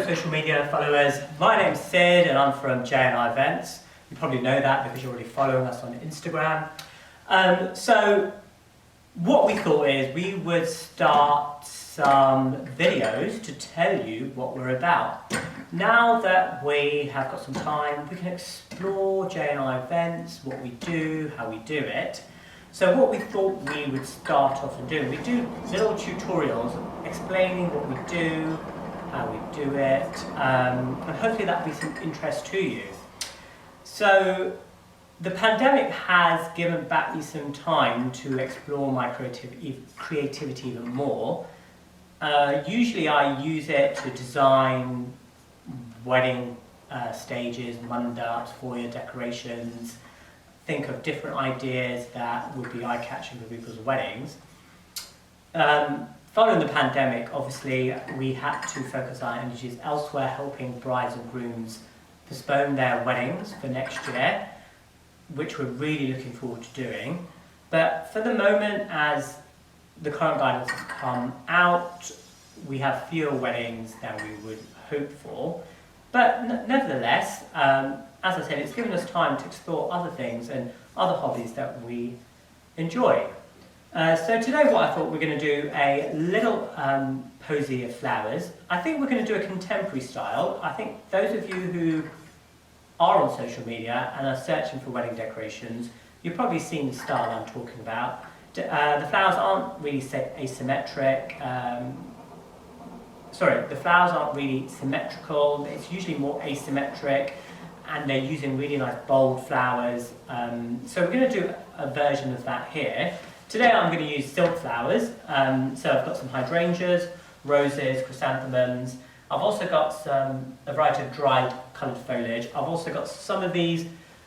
social media followers. My name's Sid and I'm from J&I Events. You probably know that because you're already following us on Instagram. So what we thought is we would start some videos to tell you what we're about. Now that we have got some time, we can explore J&I Events, what we do, how we do it. So what we thought we would start off and do, we do little tutorials explaining what we do, how we do it, and hopefully that'll be some interest to you. So the pandemic has given back me some time to explore my creativity even more. Usually I use it to design wedding stages, mandalas, foyer decorations, think of different ideas that would be eye-catching for people's weddings. Following the pandemic, obviously, we had to focus our energies elsewhere, helping brides and grooms postpone their weddings for next year, which we're really looking forward to doing. But for the moment, as the current guidance has come out, we have fewer weddings than we would hope for. But nevertheless, as I said, it's given us time to explore other things and other hobbies that we enjoy. So today what I thought we're going to do a little posy of flowers. I think we're going to do a contemporary style. I think those of you who are on social media and are searching for wedding decorations, you've probably seen the style I'm talking about. The flowers aren't really asymmetric. The flowers aren't really symmetrical. It's usually more asymmetric, and they're using really nice bold flowers. So we're going to do a version of that here. Today I'm going to use silk flowers. So I've got some hydrangeas, roses, chrysanthemums. I've also got a variety of dried coloured foliage. I've also got some of these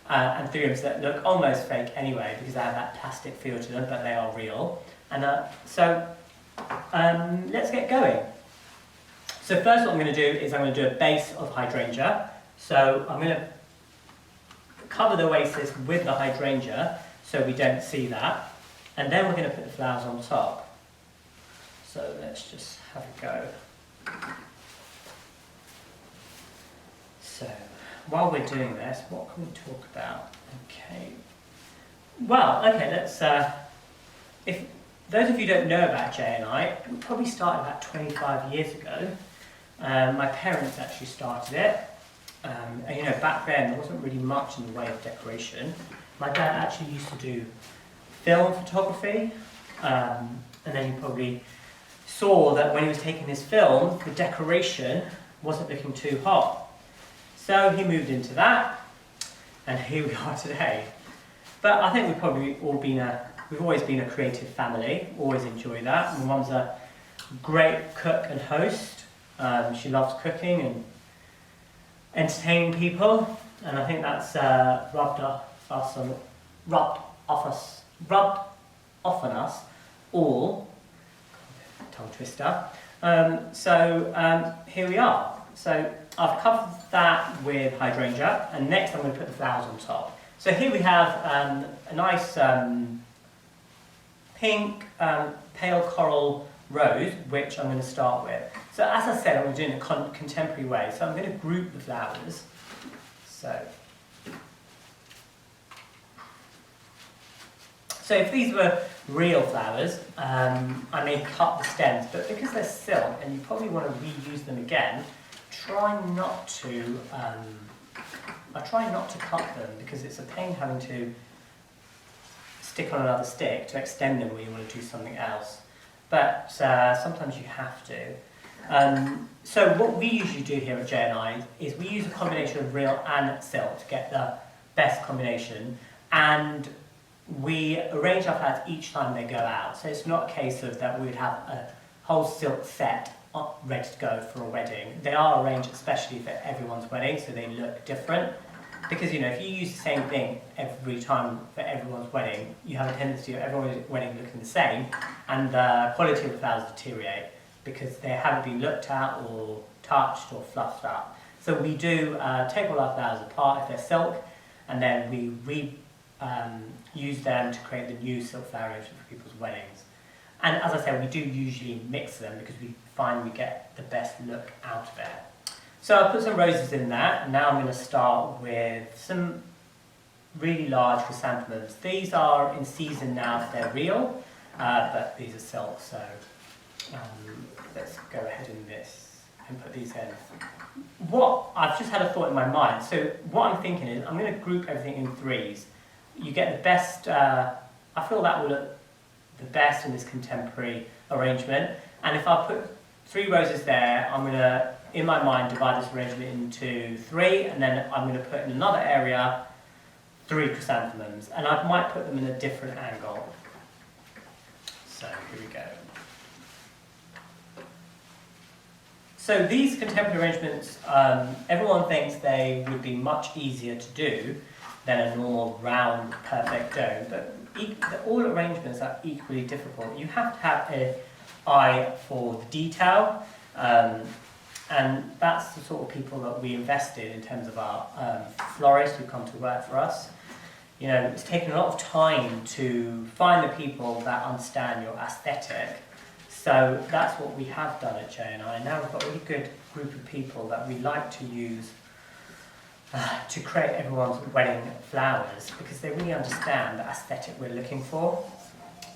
anthuriums that look almost fake anyway because they have that plastic feel to them, but they are real. And let's get going. So first what I'm going to do is I'm going to do a base of hydrangea. So I'm going to cover the oasis with the hydrangea so we don't see that. And then we're going to put the flowers on top. So let's just have a go. So while we're doing this, what can we talk about? Okay. Well, okay, let's, if those of you who don't know about J&I, we probably started about 25 years ago. My parents actually started it. And you know, back then there wasn't really much in the way of decoration. My dad actually used to do film photography, and then you probably saw that when he was taking this film, the decoration wasn't looking too hot. So he moved into that, and here we are today. But I think we've probably we've always been a creative family, always enjoy that. My mum's a great cook and host. She loves cooking and entertaining people, and I think that's rubbed off on us all. Tongue twister. Here we are. So I've covered that with hydrangea, and next I'm going to put the flowers on top. So here we have a nice pink pale coral rose, which I'm going to start with. So as I said, I'm going to do it in a contemporary way. So I'm going to group the flowers. So if these were real flowers, I may cut the stems, but because they're silk and you probably want to reuse them again, I try not to cut them because it's a pain having to stick on another stick to extend them when you want to do something else. But sometimes you have to. So what we usually do here at J&I is we use a combination of real and silk to get the best combination, and we arrange our flowers each time they go out. So it's not a case of that we would have a whole silk set ready to go for a wedding. They are arranged especially for everyone's wedding, so they look different. Because you know, if you use the same thing every time for everyone's wedding, you have a tendency of everyone's wedding looking the same, and the quality of the flowers deteriorate because they haven't been looked at or touched or fluffed up. So we do take all our flowers apart if they're silk, and then we use them to create the new silk flower arrangement for people's weddings. And as I said, we do usually mix them because we find we get the best look out of it. So I'll put some roses in there, and now I'm going to start with some really large chrysanthemums. These are in season now if they're real, but these are silk, so let's go ahead and put these in. I've just had a thought in my mind, so what I'm thinking is I'm going to group everything in threes. You get the best, I feel that will look the best in this contemporary arrangement, and if I put 3 roses there, I'm going to, in my mind, divide this arrangement into 3, and then I'm going to put in another area 3 chrysanthemums, and I might put them in a different angle. So here we go. So these contemporary arrangements, everyone thinks they would be much easier to do than a normal round perfect dome, but all arrangements are equally difficult. You have to have an eye for the detail, and that's the sort of people that we invest in terms of our florists who come to work for us. You know, it's taken a lot of time to find the people that understand your aesthetic. So that's what we have done at J&I. Now we've got a really good group of people that we like to use to create everyone's wedding flowers, because they really understand the aesthetic we're looking for.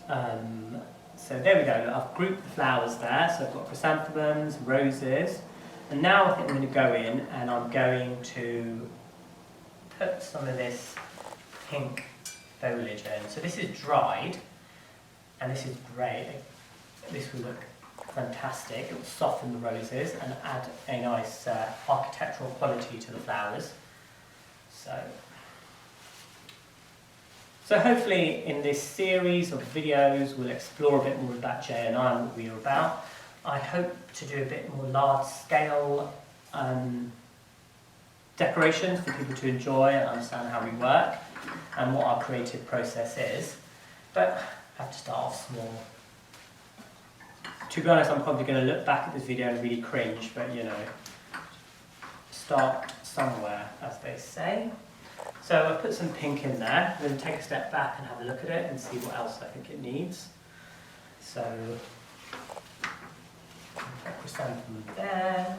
So there we go, I've grouped the flowers there. So I've got chrysanthemums, roses, and now I think I'm going to go in and I'm going to put some of this pink foliage in. So this is dried, and this is great. This will look fantastic. It will soften the roses and add a nice architectural quality to the flowers. So hopefully in this series of videos we'll explore a bit more about J&I and what we are about. I hope to do a bit more large scale decorations for people to enjoy and understand how we work and what our creative process is. But I have to start off small. To be honest, I'm probably going to look back at this video and really cringe, but you know, start somewhere, as they say. So I've put some pink in there. I'm going to take a step back and have a look at it and see what else I think it needs. So, put chrysanthemum there.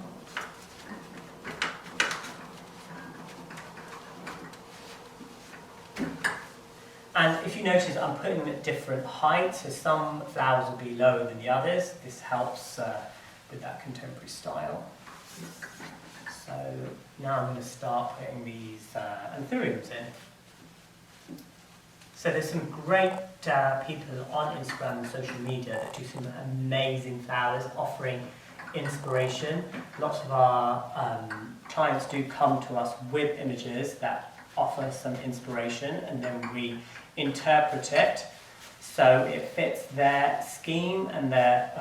And if you notice, I'm putting them at different heights, so some flowers will be lower than the others. This helps with that contemporary style. So now I'm going to start putting these anthuriums in. So there's some great people on Instagram and social media that do some amazing flowers, offering inspiration. Lots of our clients do come to us with images that offer some inspiration, and then we interpret it so it fits their scheme and their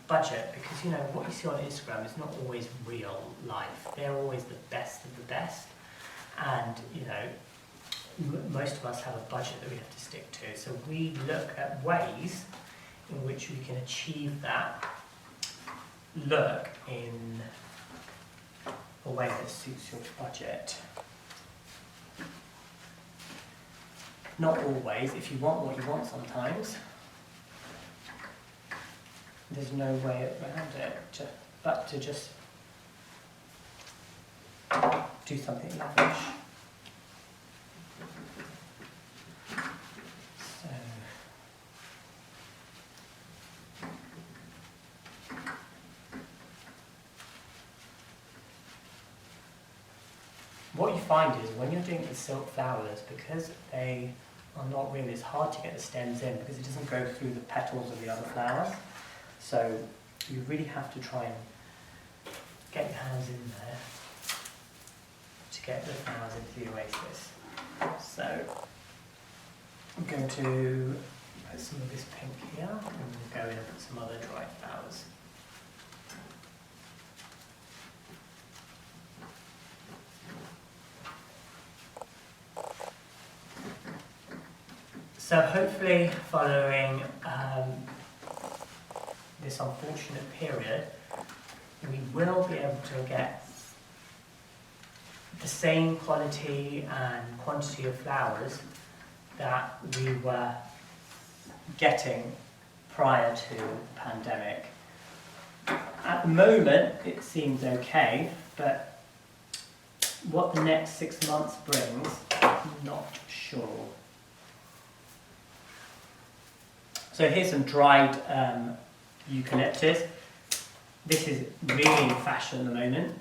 budget, because you know what you see on Instagram is not always real life. They're always the best of the best, and you know most of us have a budget that we have to stick to, so we look at ways in which we can achieve that look in a way that suits your budget. Not always. If you want what you want sometimes, there's no way around it, but to just do something lavish. So, what you find is when you're doing the silk flowers, because they are not really, it's hard to get the stems in because it doesn't go through the petals of the other flowers. So you really have to try and get your hands in there to get the flowers into the oasis. So I'm going to put some of this pink here, and we'll go in and put some other dried flowers. So hopefully following this unfortunate period, we will be able to get the same quality and quantity of flowers that we were getting prior to the pandemic. At the moment, it seems okay, but what the next 6 months brings, I'm not sure. So here's some dried eucalyptus. This is really in fashion at the moment.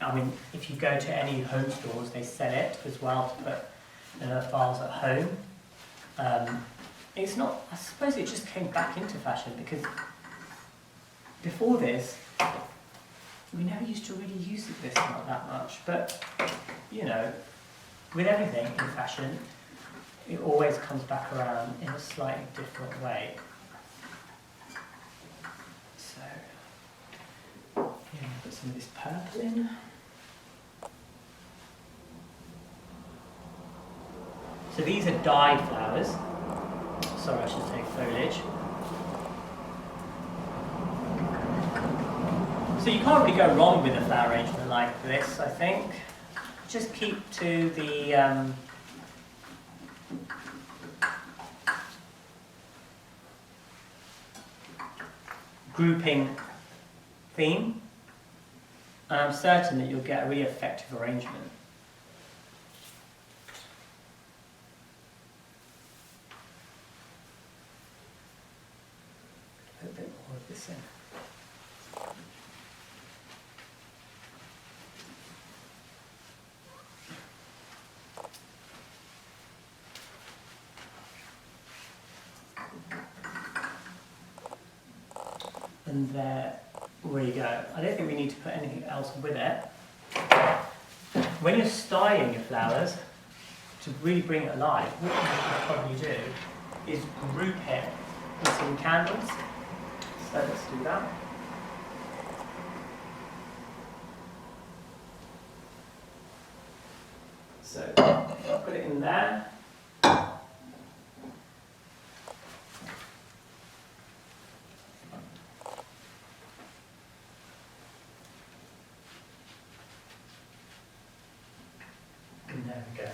I mean, if you go to any home stores, they sell it as well to put in files at home. It's not, I suppose it just came back into fashion because before this, we never used to really use this not that much. But, you know, with everything in fashion, it always comes back around in a slightly different way. So, yeah, put some of this purple in. So these are dyed flowers. Sorry, I should say foliage. So you can't really go wrong with a flower arrangement like this, I think. Just keep to the grouping theme, and I'm certain that you'll get a really effective arrangement. Put a bit more of this in. And there we go. I don't think we need to put anything else with it. When you're styling your flowers, to really bring it alive, what you should probably do is group it with some candles. So let's do that. So I'll put it in there. And there we go.